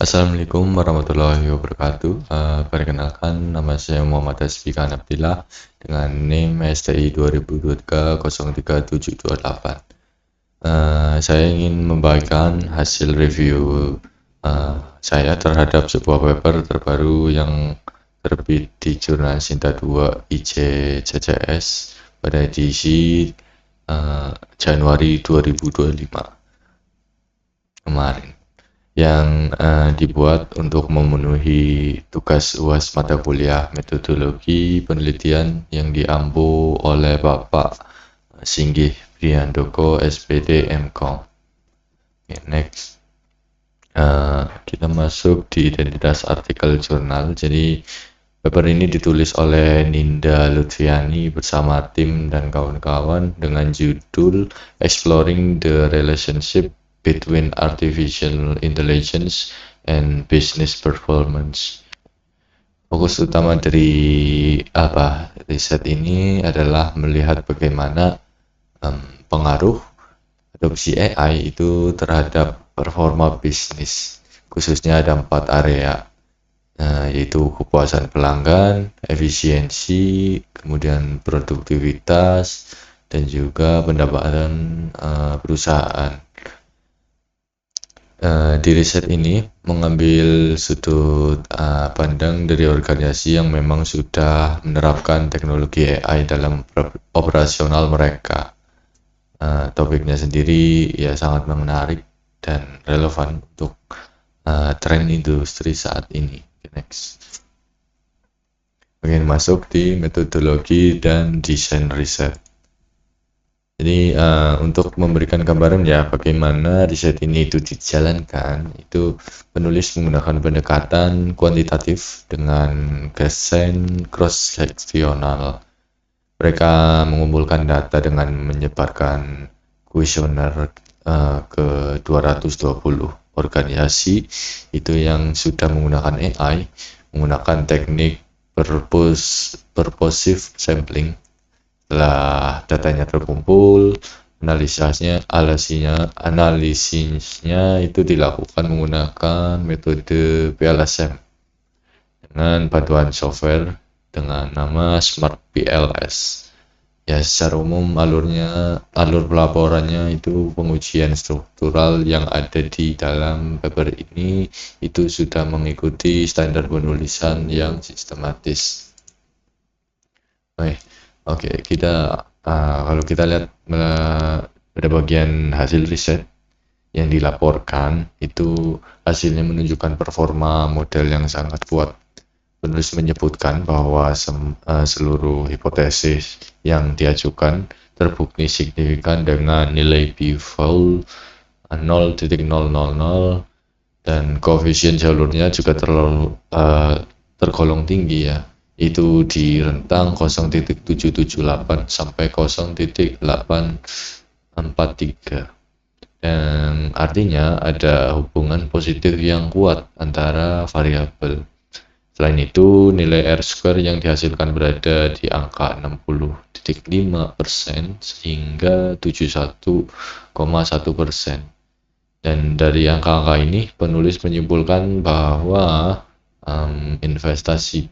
Assalamualaikum warahmatullahi wabarakatuh. Perkenalkan, nama saya Muhammad Hasbikan Abdillah dengan NIM STI 2023-03728. Saya ingin membagikan hasil review saya terhadap sebuah paper terbaru yang terbit di Jurnal Sinta 2 ICCCS pada edisi Januari 2025 kemarin, yang dibuat untuk memenuhi tugas UAS mata kuliah metodologi penelitian yang diampu oleh Bapak Singgih Briandoko SPD MKom. Okay, next, kita masuk di identitas artikel jurnal. Jadi paper ini ditulis oleh Ninda Lutfiani bersama tim dan kawan-kawan dengan judul Exploring the Relationship Between Artificial Intelligence and Business Performance. Fokus utama dari riset ini adalah melihat bagaimana pengaruh adopsi AI itu terhadap performa bisnis. Khususnya ada 4 area, yaitu kepuasan pelanggan, efisiensi, kemudian produktivitas, dan juga pendapatan perusahaan. Di riset ini mengambil sudut pandang dari organisasi yang memang sudah menerapkan teknologi AI dalam operasional mereka. Topiknya sendiri ya sangat menarik dan relevan untuk tren industri saat ini. Next. Ingin masuk di metodologi dan desain riset. Jadi untuk memberikan gambaran ya bagaimana riset ini itu dijalankan, itu penulis menggunakan pendekatan kuantitatif dengan desain cross-seksional. Mereka mengumpulkan data dengan menyebarkan kuesioner ke 220 organisasi itu yang sudah menggunakan AI, menggunakan teknik purposive sampling. Setelah datanya terkumpul, analisisnya itu dilakukan menggunakan metode PLSM dengan bantuan software dengan nama Smart PLS. Ya, secara umum alur pelaporannya itu pengujian struktural yang ada di dalam paper ini itu sudah mengikuti standar penulisan yang sistematis. Oke, kita kalau kita lihat pada bagian hasil riset yang dilaporkan itu hasilnya menunjukkan performa model yang sangat kuat. Penulis menyebutkan bahwa seluruh hipotesis yang diajukan terbukti signifikan dengan nilai p-value 0.000 dan koefisien jalurnya juga tergolong tinggi ya. Itu di rentang 0.778 sampai 0.843, dan artinya ada hubungan positif yang kuat antara variabel. Selain itu, nilai R-square yang dihasilkan berada di angka 60.5% sehingga 71,1%. Dan dari angka-angka ini, penulis menyimpulkan bahwa investasi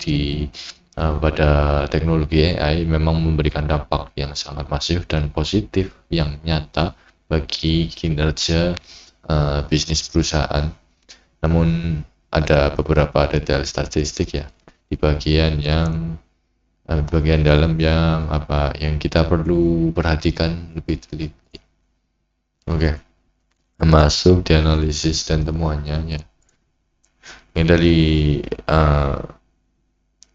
pada teknologi AI memang memberikan dampak yang sangat masif dan positif yang nyata bagi kinerja bisnis perusahaan. Namun ada beberapa detail statistik ya di bagian dalam yang kita perlu perhatikan lebih teliti. Oke. Masuk di analisis dan temuannya ya. Yang dari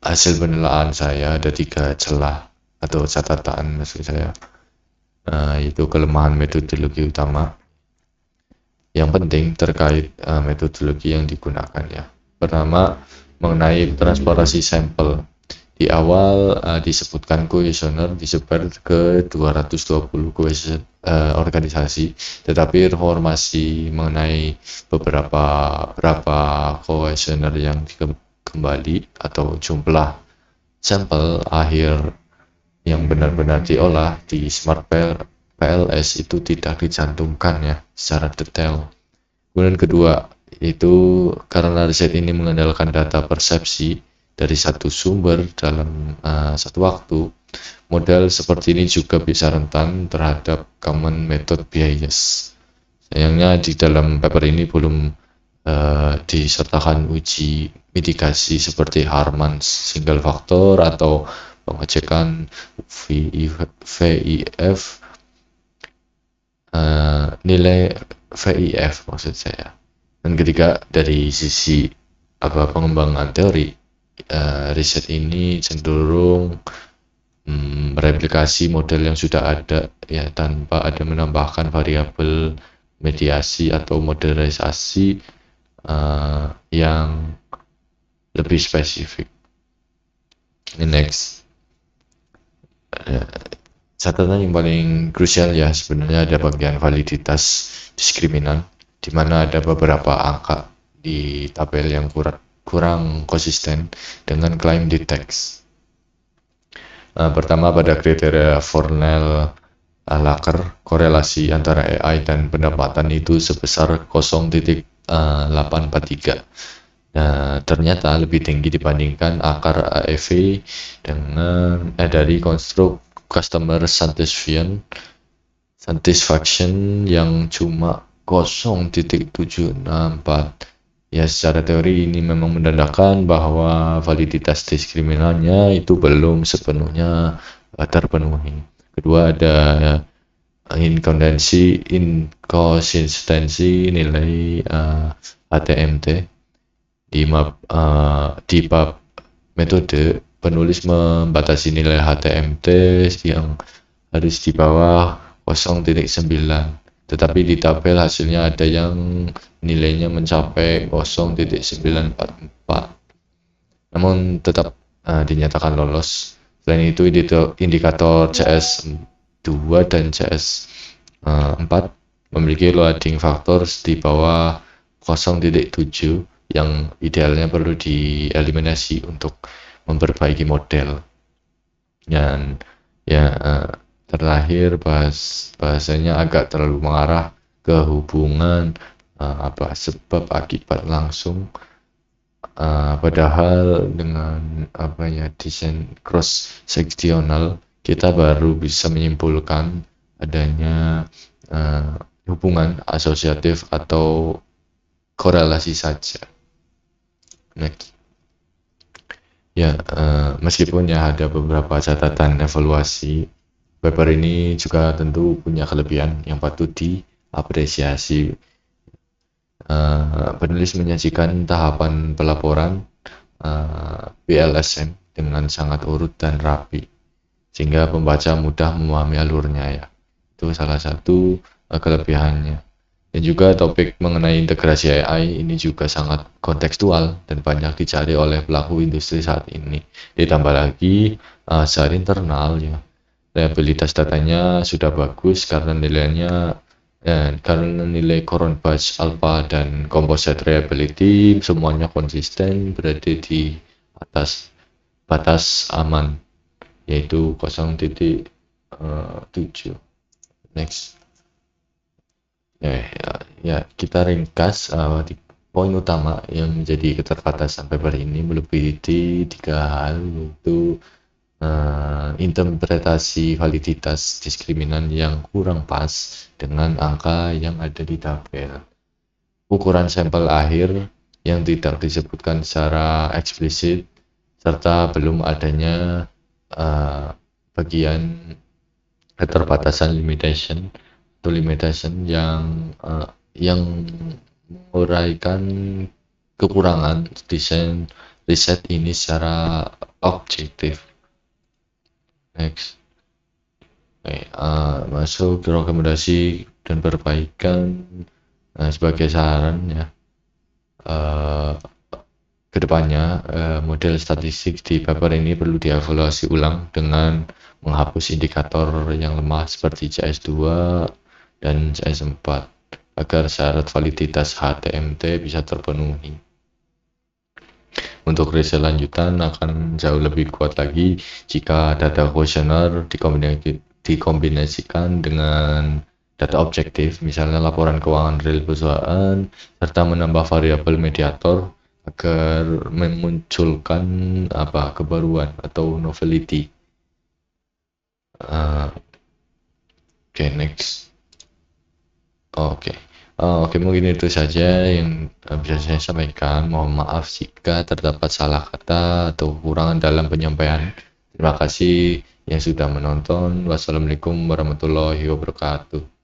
hasil penelitian saya ada 3 celah atau catatan maksud saya, yaitu kelemahan metodologi utama yang penting terkait metodologi yang digunakan ya. Pertama, mengenai transparansi sampel. Di awal disebutkan kuesioner disebar ke 220 organisasi, tetapi informasi mengenai berapa kuesioner yang kembali atau jumlah sampel akhir yang benar-benar diolah di Smart PLS itu tidak dicantumkan ya secara detail. Kemudian kedua, Itu karena riset ini mengandalkan data persepsi dari satu sumber dalam satu waktu, model seperti ini juga bisa rentan terhadap common method bias. Sayangnya di dalam paper ini belum disertakan uji mitigasi seperti Harman single factor atau pengecekan VIF, nilai VIF maksud saya. Dan ketika dari sisi pengembangan teori, riset ini cenderung mereplikasi model yang sudah ada ya tanpa ada menambahkan variabel mediasi atau modernisasi yang lebih spesifik. Next, catatan yang paling krusial ya sebenarnya ada bagian validitas diskriminan, di mana ada beberapa angka di tabel yang kurang konsisten dengan klaim di teks. Pertama, pada kriteria Fornell-Laker, korelasi antara AI dan pendapatan itu sebesar 0,843. Nah, ternyata lebih tinggi dibandingkan akar AEV dengan dari konstruk customer satisfaction yang cuma 0,764. Ya, secara teori ini memang menandakan bahwa validitas diskriminannya itu belum sepenuhnya terpenuhi. Kedua, ada inkonsistensi nilai HTMT di bab metode. Penulis membatasi nilai HTMT yang harus di bawah 0,9, tetapi di tabel hasilnya ada yang nilainya mencapai 0,944, namun tetap dinyatakan lolos. Selain itu, indikator CS2 dan CS4 memiliki loading factor di bawah 0,7 yang idealnya perlu dieliminasi untuk memperbaiki model. Dan ya terakhir bahasanya agak terlalu mengarah ke hubungan sebab akibat langsung, padahal dengan desain cross seksional kita baru bisa menyimpulkan adanya hubungan asosiatif atau korelasi saja. Next. Ya, meskipun ya ada beberapa catatan evaluasi, paper ini juga tentu punya kelebihan yang patut diapresiasi. Penulis menyajikan tahapan pelaporan PLSM dengan sangat urut dan rapi, sehingga pembaca mudah memahami alurnya ya. Itu salah satu kelebihannya. Dan juga topik mengenai integrasi AI ini juga sangat kontekstual dan banyak dicari oleh pelaku industri saat ini. Ditambah lagi secara internal ya, reliabilitas datanya sudah bagus karena nilai Coron Batch Alpha dan Composite Reliability semuanya konsisten berada di atas batas aman, yaitu 0,7. Next. Ya, kita ringkas di poin utama yang menjadi keterbatasan paper ini meliputi 3 hal, yaitu interpretasi validitas diskriminan yang kurang pas dengan angka yang ada di tabel, ukuran sampel akhir yang tidak disebutkan secara eksplisit, serta belum adanya bagian keterbatasan limitation yang menguraikan kekurangan desain riset ini secara objektif. Next. Masuk ke rekomendasi dan perbaikan sebagai saran ya. Kedepannya model statistik di paper ini perlu dievaluasi ulang dengan menghapus indikator yang lemah seperti CS2 dan CS4 agar syarat validitas HTMT bisa terpenuhi. Untuk riset lanjutan akan jauh lebih kuat lagi jika data kuesioner dikombinasikan dengan data objektif, misalnya laporan keuangan real perusahaan, serta menambah variabel mediator agar memunculkan kebaruan atau novelty. Oke, next. Oke. Oke, mungkin itu saja yang bisa saya sampaikan. Mohon maaf jika terdapat salah kata atau kekurangan dalam penyampaian. Terima kasih yang sudah menonton. Wassalamualaikum warahmatullahi wabarakatuh.